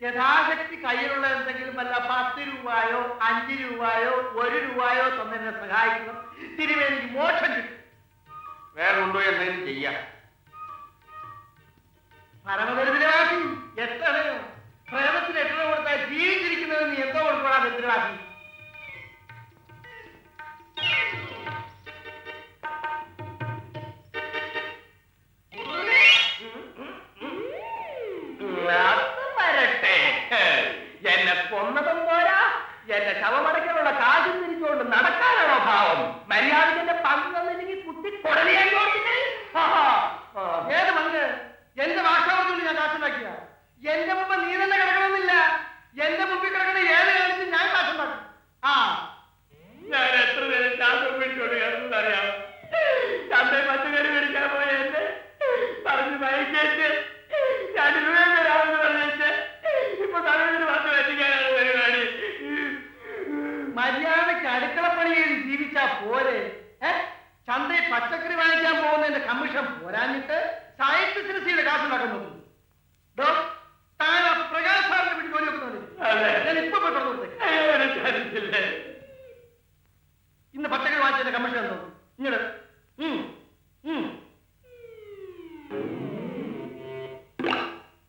യഥാശക്തി കയ്യിലുള്ള എന്തെങ്കിലും വല്ല 10 രൂപയോ 5 രൂപയോ 1 രൂപയോ തന്നെ സഹായിക്കണം. തിരുമേനിക്ക് മോക്ഷം കിട്ടും. വേറെ ഉണ്ടോ എന്തെങ്കിലും ചെയ്യാം. പരമദരിദ്രവാസി എത്രയോ പ്രേമത്തിന് എത്ര കൊടുത്താൽ ജീവിച്ചിരിക്കുന്നത് നീ എന്തോ കൊടുക്കണം ദരിദ്രവാസി. വരട്ടെ, എന്നെ കൊന്നതും പോരാ, എന്റെ ശവമടക്കാനുള്ള കാശും തിരിച്ചുകൊണ്ട് നടക്കാനാണോ ഭാവം? മര്യാദയ്ക്ക് എന്റെ പങ്ക് തന്നില്ലെങ്കിൽ കുത്തി കൊടലിയാൻ ഏത് പങ്ക്? എന്റെ ഭാഷാവർത്തോട് ഞാൻ കാശുണ്ടാക്കിയ എന്റെ മുമ്പ് നീ തന്നെ കിടക്കണമെന്നില്ല. എന്റെ മുമ്പിൽ കിടക്കണ ഏത് കാലത്ത് ഞാൻ കാശുണ്ടാക്കും. ഞാൻ എത്ര നേരം ശാസ്ത്രം പിടിച്ചോണ്ട് കിടന്നറിയാം. ചന്തയിൽ പച്ചക്കറി മേടിക്കാൻ പോയ എന്നെ പറഞ്ഞു മയക്കേറ്റ് 2 രൂപ തരാമെന്ന് പറഞ്ഞിട്ട് ഇപ്പൊ തലവിന് മാത്രം എത്തിക്കാനാണ് പരിപാടി. മര്യാദയ്ക്ക് അടുക്കളപ്പണി ചെയ്ത് ജീവിച്ചാ പോരെ? ചന്തയിൽ പച്ചക്കറി വാങ്ങിക്കാൻ പോകുന്നതിന്റെ കമ്മീഷൻ പോരാഞ്ഞിട്ട് സാഹിത്യ സിരസിയുടെ കാശുണ്ടാക്കാൻ നോക്കുന്നു. താൻ പ്രകാശ് സാറിനെ പിടിച്ച് ജോലി വെക്കുന്നുണ്ട്. ഞാൻ ഇപ്പൊ പോയി കൊടുത്തില്ലേ ഇന്ന് പച്ചക്കറി വാങ്ങിച്ചതിന്റെ കമ്മീഷൻ എന്തോ ഇങ്ങോട്ട്.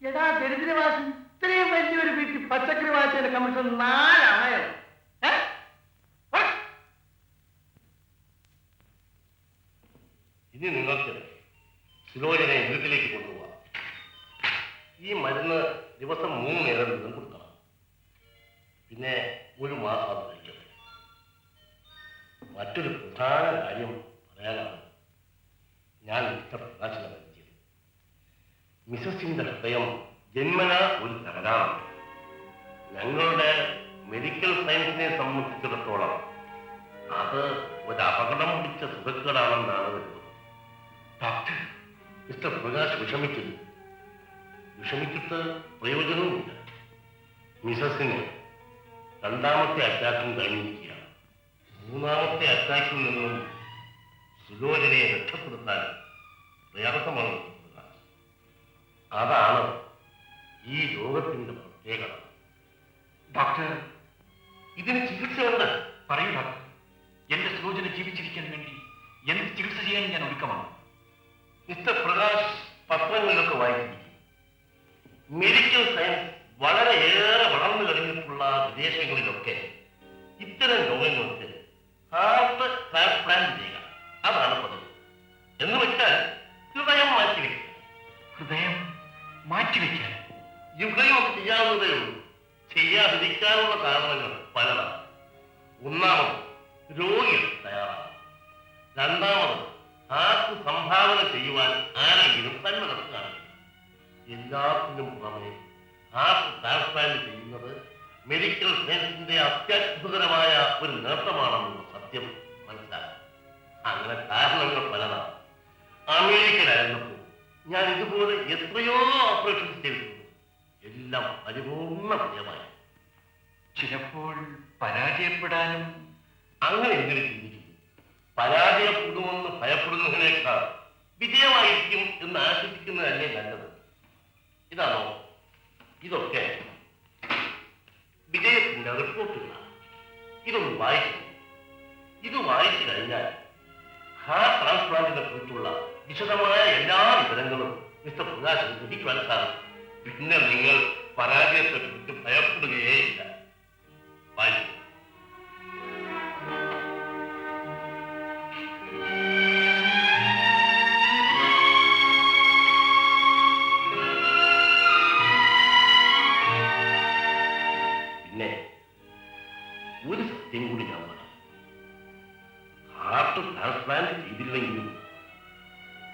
എടാ ദരിദ്രവാസി, ഇത്രയും വലിയൊരു വീട്ടിൽ പച്ചക്കറി വാങ്ങിച്ചതിന്റെ കമ്മീഷൻ 4 അണയോ? ഇനി നിങ്ങൾക്ക് സുലോചനെ വീട്ടിലേക്ക് കൊണ്ടുപോകാം. ഈ മരുന്ന് ദിവസം 3 നേരം വീതം കൊടുക്കണം. പിന്നെ 1 മാസം അത് കഴിക്കണം. മറ്റൊരു പ്രധാന കാര്യം പറയാനാണ് ഞാൻ മിസ്റ്റർ പ്രകാശിനെ പരിചയം. മിസസിന്റെ ഹൃദയം ജന്മന ഒരു തകരാറുണ്ട്. ഞങ്ങളുടെ മെഡിക്കൽ സയൻസിനെ സംബന്ധിച്ചിടത്തോളം അത് ഒരു അപകടം പിടിച്ച സുഖക്കേടാണെന്നാണ് വരുന്നത്. ഡോക്ടർ, മിസ്റ്റർ പ്രകാശ് വിഷമിച്ചിട്ട് പ്രയോജനവുമില്ല. മിസസിന് 2ാമത്തെ അറ്റാക്കും കഴിഞ്ഞിരിക്കുകയാണ്. 3ാമത്തെ അറ്റാക്കിൽ നിന്നും സുലോചനയെ രക്ഷപ്പെടുത്താൻ പ്രയാസമാണ്. അതാണ് ഈ രോഗത്തിന്റെ പ്രത്യേകത. ഡോക്ടർ, ഇതിന് ചികിത്സയുണ്ട്. പറയൂ ഡോക്ടർ, എന്റെ സുലോചന ജീവിച്ചിരിക്കാൻ വേണ്ടി എന്ത് ചികിത്സ ചെയ്യാൻ ഞാൻ ഒരുക്കമാണ്. മിസ്റ്റർ പ്രകാശ് പത്രങ്ങളിലൊക്കെ വായിച്ചിരിക്കും. മെഡിക്കൽ സയൻസ് വളരെയേറെ വളർന്നു കഴിഞ്ഞിട്ടുള്ള വിദേശങ്ങളിലൊക്കെ ഇത്തരം രോഗങ്ങൾക്ക് ഹാർട്ട് ട്രാൻസ്പ്ലാന്റ് ചെയ്യുക, അതാണ് പതിവ്. എന്ന് വെച്ചാൽ ഹൃദയം മാറ്റിവെക്കുക. ഹൃദയം മാറ്റിവെക്കാൻ ഇവിടെയൊക്കെ ചെയ്യാവുന്നതേ ഉള്ളൂ. ചെയ്യാതിരിക്കാനുള്ള കാരണങ്ങൾ പലതാണ്. 1ാമത് രോഗികൾ തയ്യാറാണ്. 2ാമത് ഹാർട്ട് സംഭാവന ചെയ്യുവാൻ ആരെങ്കിലും സന്നദ്ധത കാണിക്കും. എല്ലാത്തിനും പുറമെ ഹാർട്ട് ട്രാൻസ്പ്ലാന്റ് ചെയ്യുന്നത് മെഡിക്കൽ സയൻസിന്റെ അത്യത്ഭുതകരമായ ഒരു നേട്ടമാണെന്നുള്ള സത്യം മനസ്സിലാക്കും. അങ്ങനെ കാരണങ്ങൾ പലതാണ്. അമേരിക്കയിലായിരുന്നപ്പോൾ ഞാൻ ഇതുപോലെ എത്രയോ ഓപ്പറേഷൻ ചെയ്തിട്ടുണ്ട്. എല്ലാം പരിപൂർണ്ണ വിജയമായി. ചിലപ്പോൾ പരാജയപ്പെടാനും. അങ്ങനെ എങ്ങനെ ചിന്തിക്കുന്നു? പരാജയപ്പെടുമെന്ന് ഭയപ്പെടുന്നതിനേക്കാൾ വിജയമായിരിക്കും എന്ന് ആശിക്കുന്നതല്ലേ നല്ലത്. ഇതാണോ? ഇതൊക്കെ വിജയത്തിന്റെ റിപ്പോർട്ടുകളാണ്. ഇതൊന്ന് വായിക്കുന്നു. ഇത് വായിച്ചു കഴിഞ്ഞാൽ ഹാർട്ട് ട്രാൻസ്പ്ലാന്റിനെ കുറിച്ചുള്ള വിശദമായ എല്ലാ വിവരങ്ങളും മിസ്റ്റർ പ്രകാശ് ലഭിക്കുവാൻ സാധിക്കും. പിന്നെ നിങ്ങൾ പരാജയത്തെ കുറിച്ച് ഭയപ്പെടുകയേയില്ല. വായിക്കും. പിന്നെ ഒരു സത്യം കൂടി ഞാൻ പറയാം. ഹാർട്ട് ട്രാൻസ്പ്ലാന്റ് ചെയ്തില്ലെങ്കിലും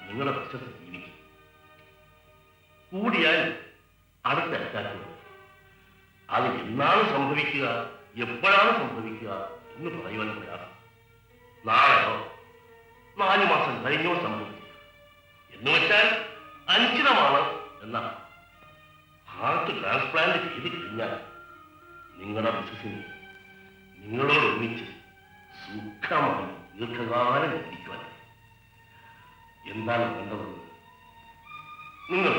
നിങ്ങളുടെ ബിസിനസ് ജീവിക്കും. കൂടിയാൽ അടുത്ത അറ്റാക്ക്. അത് എന്നാണ് സംഭവിക്കുക, എപ്പോഴാണ് സംഭവിക്കുക എന്ന് പറയുവാൻ പ്രയാസം. നാളെയോ 4 മാസം കഴിഞ്ഞോ സംഭവിക്കുക എന്ന് വെച്ചാൽ അനിശ്ചിതമാണ് എന്നാണ്. ഹാർട്ട് ട്രാൻസ്പ്ലാന്റ് ചെയ്ത് കഴിഞ്ഞാൽ നിങ്ങളുടെ ബിസിനസിനെ നിങ്ങളോടൊന്നിച്ച് സുഖമായി ദീർഘകാലം ജീവിക്കുവാൻ എന്താണ് വേണ്ടതെന്ന് നിങ്ങൾ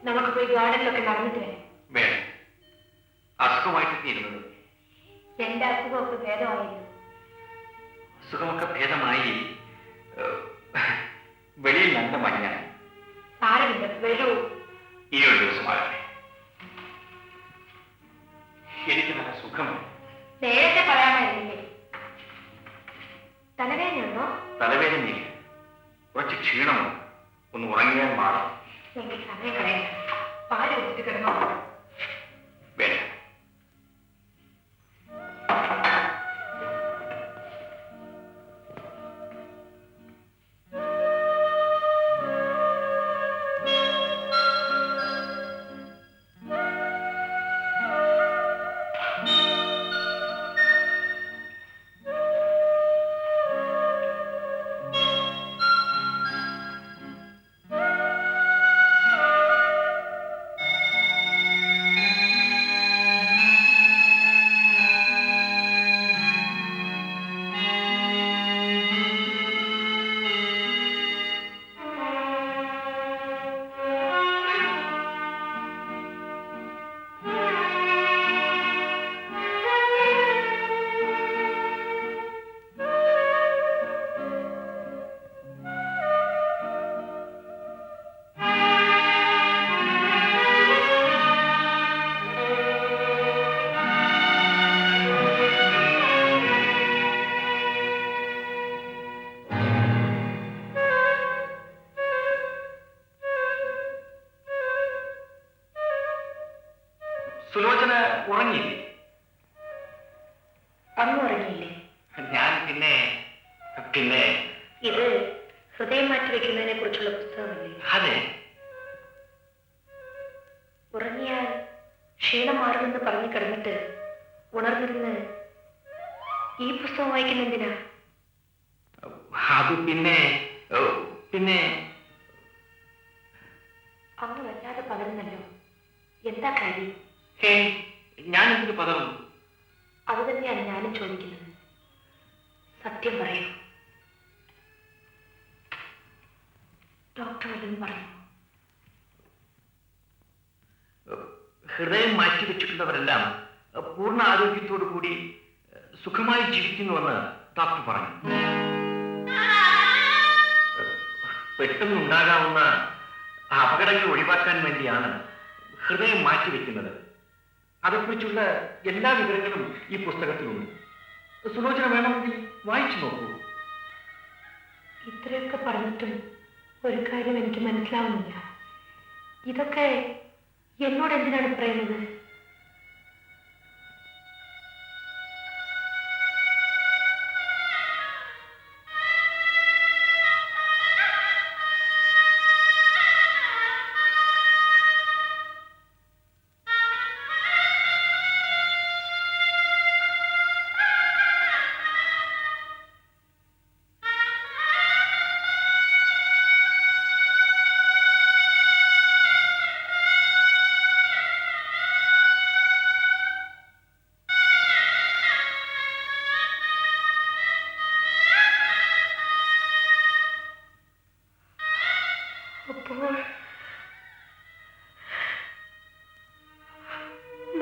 നമുക്ക് പോയി ഗാർഡനിലൊക്കെ നടന്നിട്ട് വരാം. വേണം, അസുഖമായിട്ട് തീരുന്നത്. എന്റെ അസുഖമൊക്കെ ഭേദമായിരുന്നു. അസുഖമൊക്കെ ഭേദമായി. വെളിയിൽ നല്ല മഞ്ഞാണ്. സാരമില്ല, വരൂ. ഈ ഒരു ദിവസമാകട്ടെ. എനിക്ക് നല്ല സുഖമാണ്. നേരത്തെ പറയാമായിരുന്നില്ലേ? തലവേദനയുണ്ടോ? തലവേദനയില്ല, കുറച്ച് ക്ഷീണമാണ്. ഒന്ന് ഉറങ്ങിയാൽ മാറും. എനിക്ക് സമയം കളയണ്ട. പാല് കുടിച്ചിട്ട് കിടന്നോ. വേണ്ട. സുലോചന ഉറങ്ങിയില്ലേ? അങ്ങ് ഉറങ്ങിയില്ലേ? ഞാൻ പിന്നെ പിന്നെ ഇത് ഹൃദയം മാറ്റി വെക്കുന്നതിനെ കുറിച്ചുള്ള പുസ്തകമല്ലേ? അതെ. ഉറങ്ങിയാൽ ക്ഷീണം മാറുമെന്ന് പറഞ്ഞു കിടന്നിട്ട് ഉണർന്നിരുന്ന് ഈ പുസ്തകം വായിക്കുന്ന എന്തിനാ? അത് പിന്നെ പിന്നെ അങ്ങ് വല്ലാതെ പകരുന്നല്ലോ. എന്താ കാര്യം? ഞാൻ എന്തിനു പകർന്നു? അത് തന്നെയാണ് ഞാനും ചോദിക്കുന്നത്. സത്യം പറയൂ. ഡോക്ടർ വല്ലതും പറഞ്ഞു? ഹൃദയം മാറ്റിവെച്ചിട്ടുള്ളവരെല്ലാം പൂർണ്ണ ആരോഗ്യത്തോടു കൂടി സുഖമായി ജീവിക്കുന്നുവെന്ന് ഡോക്ടർ പറഞ്ഞു. പെട്ടെന്നുണ്ടാകാവുന്ന അപകടങ്ങൾ ഒഴിവാക്കാൻ വേണ്ടിയാണ് ഹൃദയം മാറ്റിവെക്കുന്നത്. അതേക്കുറിച്ചുള്ള എല്ലാ വിവരങ്ങളും ഈ പുസ്തകത്തിലുണ്ട്. സുലോചന വേണമെങ്കിൽ വായിച്ചു നോക്കൂ. ഇത്രയൊക്കെ പറഞ്ഞിട്ടും ഒരു കാര്യം എനിക്ക് മനസ്സിലാവുന്നില്ല. ഇതൊക്കെ എന്നോട് എന്തിനാണ് പറയുന്നത്? അപ്പോൾ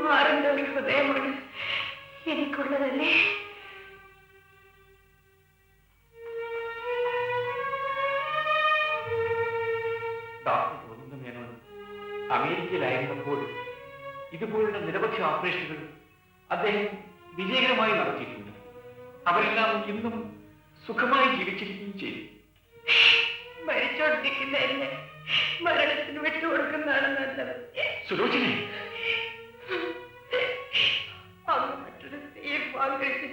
മാറുന്ന ഒരു ഹൃദയമാണ് എനിക്കുള്ളതല്ലേ? ഡോക്ടർ ഗോവിന്ദ മേനോൻ അമേരിക്കയിലായിരുന്നപ്പോൾ ഇതുപോലുള്ള നിരവധി ഓപ്പറേഷനുകൾ അദ്ദേഹം വിജയകരമായി നടത്തിയിട്ടുണ്ട്. അവരെല്ലാം ഇന്നും സുഖമായി ജീവിച്ചിരിക്കുകയും ചെയ്തു. മരിച്ചോണ്ടിരിക്കുന്ന എന്നെ മരണത്തിന് വിട്ടുകൊടുക്കുന്നതാണ് നല്ലത്. സുലോചന, അങ്ങ് മറ്റൊരു സ്ത്രീയെ വാങ്ങിച്ച്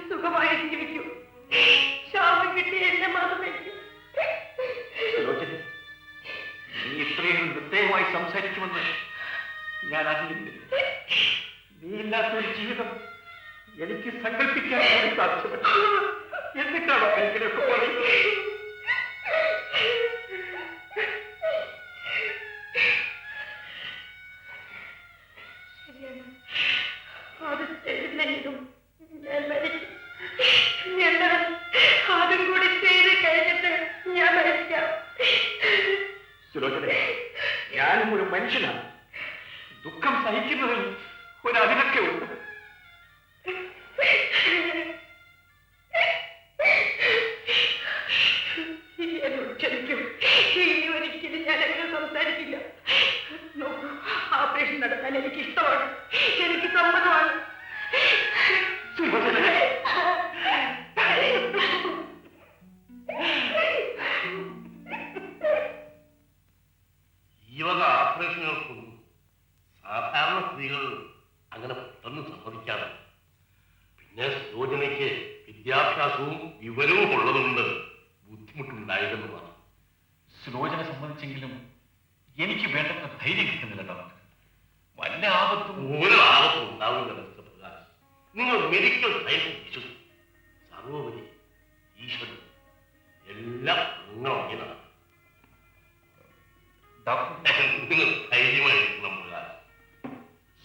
സുഖമായി ജീവിക്കൂ. ശാപം കിട്ടി എന്നെ മറന്നേക്കും. സുലോചന, നീ ഇത്രയും നിർദ്ദയമായി സംസാരിക്കുമെന്ന് ഞാൻ അറിഞ്ഞില്ല. നീ ഇല്ലാത്തൊരു ജീവിതം എനിക്ക് സങ്കല്പിക്കാൻ പോലും സാധ്യമല്ല. എന്നിട്ടാണോ ഇങ്ങനെയൊക്കെ പറയുന്നത്? ശരിയാണ്. അത് ചെയ്തില്ലെങ്കിലും ഞാൻ മരിക്കും. എന്നാൽ അതും കൂടി ചെയ്ത് കഴിഞ്ഞിട്ട് ഞാൻ മരിക്കാം. സുലോചന, ഞാനും ഒരു ഒരു മനുഷ്യനാണ്. ദുഃഖം സഹിക്കുന്നതിൽ ഒരതിരൊക്കെ ഉണ്ട്. ക്ഷമിക്കും, ഇനി ഒരിക്കലും ഞാൻ അങ്ങനെ സംസാരിക്കില്ല. നോക്കൂ, ഓപ്പറേഷൻ നടത്താൻ എനിക്ക് ഇഷ്ടമാണ്, എനിക്ക് സമ്മതമാണ്. ഈ വക ഓപ്പറേഷനുകൾക്കൊന്നും സാധാരണ സ്ത്രീകൾ അങ്ങനെ പെട്ടെന്ന് സമ്മതിക്കാറ്. പിന്നെ സുലോചനയ്ക്ക് വിദ്യാഭ്യാസവും വിവരവും ഉള്ളതുകൊണ്ട് ബുദ്ധിമുട്ടുണ്ടായിരുന്നതാണ്. സുലോചന സമ്മതിച്ചെങ്കിലും എനിക്ക് വേണ്ടത്ര ധൈര്യം കിട്ടുന്നില്ല ഡോക്ടർ. വല്ല ആപത്തും ഒരു ആപത്തും ഉണ്ടാവില്ല മിസ്റ്റർ പ്രകാശ്. നിങ്ങൾ മെഡിക്കൽ സയൻസ് വിശ്വസിക്കും. സർവോപരി ഈശ്വരൻ എല്ലാം നിങ്ങളൊക്കെയാണ്. ഡോക്ടർ, നിങ്ങൾ ധൈര്യമായിരിക്കണം പ്രകാശ്.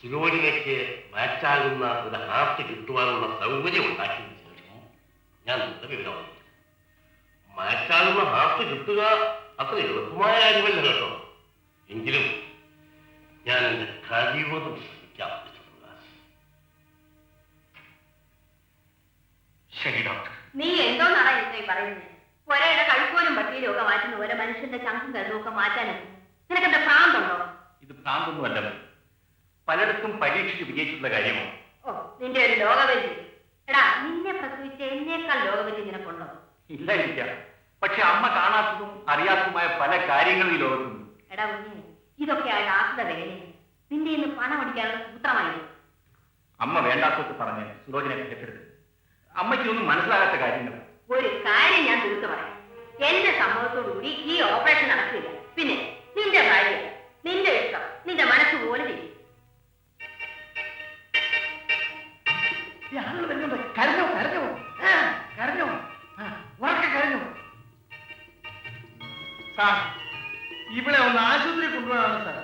സുലോചനയ്ക്ക് മാച്ചാകുന്ന ഒരു ഹാർട്ട് കിട്ടുവാനുള്ള സൗകര്യം ഉണ്ടാക്കിയതിനു ശേഷം ഞാൻ നിങ്ങളുടെ വിവരം അറിയിക്കും. മാച്ചാകുന്ന ഹാർട്ട് കിട്ടുക അത്ര എളുപ്പമായ കാര്യമല്ല കേട്ടോ. എങ്കിലും ഞാൻ എന്റെ കഴിവതും ശ്രമിക്കാം മിസ്റ്റർ പ്രകാശ്. ശരി ഡോക്ടർ. നീ എന്തോന്നാണ് ഇത്രയും പറയുന്നത്? ഒരേടെ കഴുക്കോലും പട്ടിയിലും ഒക്കെ മാറ്റുന്ന പോലെ മനുഷ്യന്റെ ചങ്കും കരുതും ഒക്കെ മാറ്റാനും നിനക്കെന്താ ഭ്രാന്തുണ്ടോ? ഇത് ഭ്രാന്തൊന്നുമല്ല, പലയിടത്തും പരീക്ഷിച്ച് വിജയിച്ചിട്ടുള്ള കാര്യമാണ്. ഓ, നിന്റെ ഒരു ലോകവല്ലി. എടാ, നിന്നെ പ്രസവിച്ച എന്നേക്കാൾ ലോകവല്ലി നിനക്കുണ്ടോ? ഇല്ലായിരിക്കാം, പക്ഷെ അമ്മ കാണാത്തതും അറിയാത്തതുമായ പല കാര്യങ്ങളും ഈ ലോകത്തുണ്ട്. എടാ കുഞ്ഞെ, ഇതൊക്കെയാണ് ആശ്രിത വേലയാണ്. നിന്റെ ഇന്ന് പണം അടിക്കാനുള്ള സൂത്രമായത്. അമ്മ വേണ്ടാത്തൊക്കെ പറഞ്ഞ് സുലോചനെ ഭയപ്പെടുന്നത് അമ്മയ്ക്കൊന്നും മനസ്സിലാകാത്ത കാര്യങ്ങൾ. ഒരു കാര്യം ഞാൻ തീർത്തു പറയാം. എന്റെ സമ്മതത്തോടുകൂടി ഈ ഓപ്പറേഷൻ നടക്കില്ല. പിന്നെ നിന്റെ ഭാര്യ, നിന്റെ ഇഷ്ടം, നിന്റെ മനസ്സ് പോലെ ചെയ്യും. കരഞ്ഞോ കരഞ്ഞോ കരഞ്ഞോ ഉറക്കെ കരഞ്ഞോ. സാർ, ഇവിടെ ഒന്ന് ആശുപത്രി കൊണ്ടുപോകാനാണ് സാർ.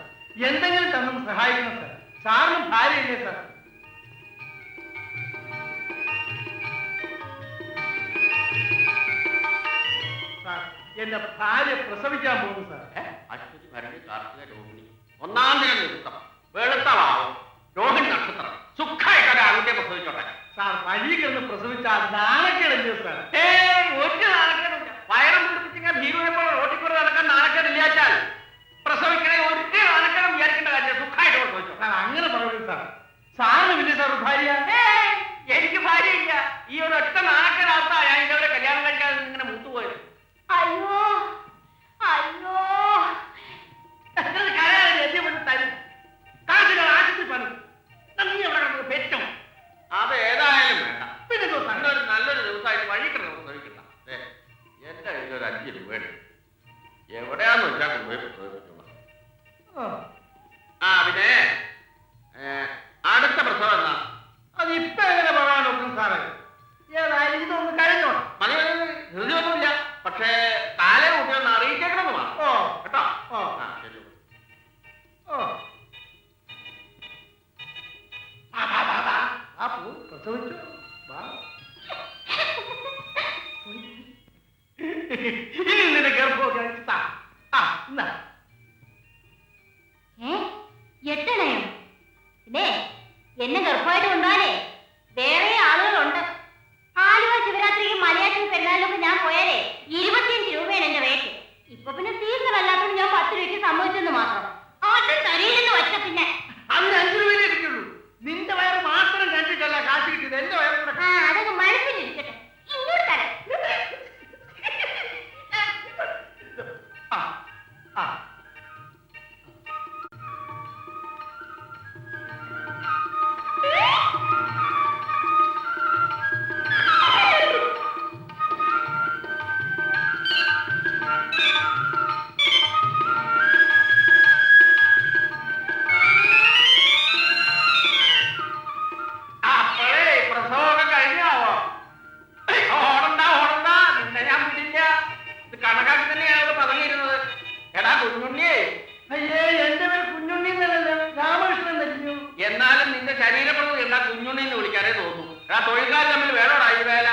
എന്തെങ്കിലും തന്നൊന്ന് സഹായിക്കണം സാർ. സാറിന് ഭാര്യയില്ലേ സാർ? സാർ, എന്റെ ഭാര്യ പ്രസവിക്കാൻ പോകുന്നു സാർ. അശ്വതി ഭരണി കാർത്തിക രോഹിണി ഒന്നാം ദിനം നിമിത്തം വെളുത്തവാവും രോഹിണി നക്ഷത്രം സുഖമായിട്ട് ആൺകുട്ടിയെ പ്രസവിച്ചോട്ടെ. സാർ, വഴി കിടന്ന് പ്രസവിച്ചാൽ നാണക്കേടല്ലേ സാർ? ഒരു നാണക്കേടില്ല. വയറും പിടിപ്പിച്ചിങ്ങനെ ഭീരുവിനെപ്പോലെ റോട്ടിക്കൂടെ നടക്കാൻ നാണക്കേടില്ലാച്ചാൽ പ്രസവിക്കണേ ഒരു നാണക്കേടം വിചാരിക്കേണ്ട കാര്യം. സുഖമായിട്ട് പ്രസവിച്ചോ. സാർ, അങ്ങനെ പറയരുത് സാർ. സാറിന് വലിയ സാർ ഭാര്യ? എനിക്ക് ഭാര്യയില്ല. ഈ ഒരു ഒറ്റ നാണക്കേടാത്ത ഞാൻ ഇതവരെ കല്യാണം കഴിക്കാതെ ഇങ്ങനെ മുത്തുപോയത്. അയ്യോ അയ്യോ, ആശുപത്രി പണി നീ എവിടെ കിടന്നത്? പെറ്റും. അത് ഏതായാലും വേണ്ട. പിന്നെ നല്ലൊരു ദിവസമായിട്ട് വഴിക്കണം പ്രസവിക്കണ്ട. എന്റെ കയ്യിലൊരു 5 രൂപയുണ്ട്. എവിടെയാന്ന് വെച്ചാൽ കൊണ്ടുപോയി പ്രസവിപ്പിക്കണം. പിന്നെ അടുത്ത പ്രസവം എന്നാ? അത് ഇപ്പൊ എങ്ങനെ പറയാൻ നോക്കും സാറേ? ഏതായാലും ഇതൊന്ന് കഴിഞ്ഞോണം. മതി ധൃതിയൊന്നുമില്ല. പക്ഷേ കാലേ കുട്ടിയൊന്ന് അറിയിച്ചേക്കണമെന്ന് വേണം കേട്ടോ. ശരി. പ്രസവിച്ചു. ഇനി നിന്റെ ഗർഭമൊക്കെ എട്ടണയോ? ഇതേ എന്നെ ഗർഭമായിട്ട് കൊണ്ടുപോകാനേ വേറെ ആളുകളുണ്ട്. ആലുവ ശിവരാത്രിക്ക് മലയാറ്റം പെരുന്നാളിലൊക്കെ ഞാൻ പോയാലേ 25 രൂപയാണ് എന്റെ റേറ്റ്. ഇപ്പൊ പിന്നെ സീസൺ അല്ലാത്തതുകൊണ്ട് ഞാൻ 10 രൂപയ്ക്ക് സമ്മതിച്ചെന്ന് മാത്രം. ആദ്യം തരയിലെന്ന് വെച്ച പിന്നെ അന്ന് 5 രൂപയിലേ കിട്ടുള്ളൂ. നിന്റെ വയറ് മാത്രം കണ്ടിട്ടല്ല കാശ് കിട്ടിയത്. എന്റെ വയറ് കൂടെ അതൊക്കെ മനസ്സിലിരിക്കട്ടെ. ഇങ്ങോട്ട് തരാം. പ്രസവമൊക്കെ കഴിഞ്ഞാവോ? ഓടണ്ട നിന്നെ ഞാൻ വിടില്ല. ഇത് കണക്കാക്കി തന്നെയാണ് അവിടെ പതങ്ങിയിരുന്നത്. എടാ കുഞ്ഞുണ്ണിയേ. അയ്യേ, എന്റെ പേര് കുഞ്ഞുണ്ണി എന്നല്ലല്ലോ, രാമകൃഷ്ണൻ തരിഞ്ഞു. എന്നാലും നിന്റെ ശരീരപ്രകൃതി എന്താ കുഞ്ഞുണ്ണി എന്ന് വിളിക്കാനേ തോന്നുന്നു. തൊഴിൽക്കാർ തമ്മിൽ വേണോടാ ഈ വേല?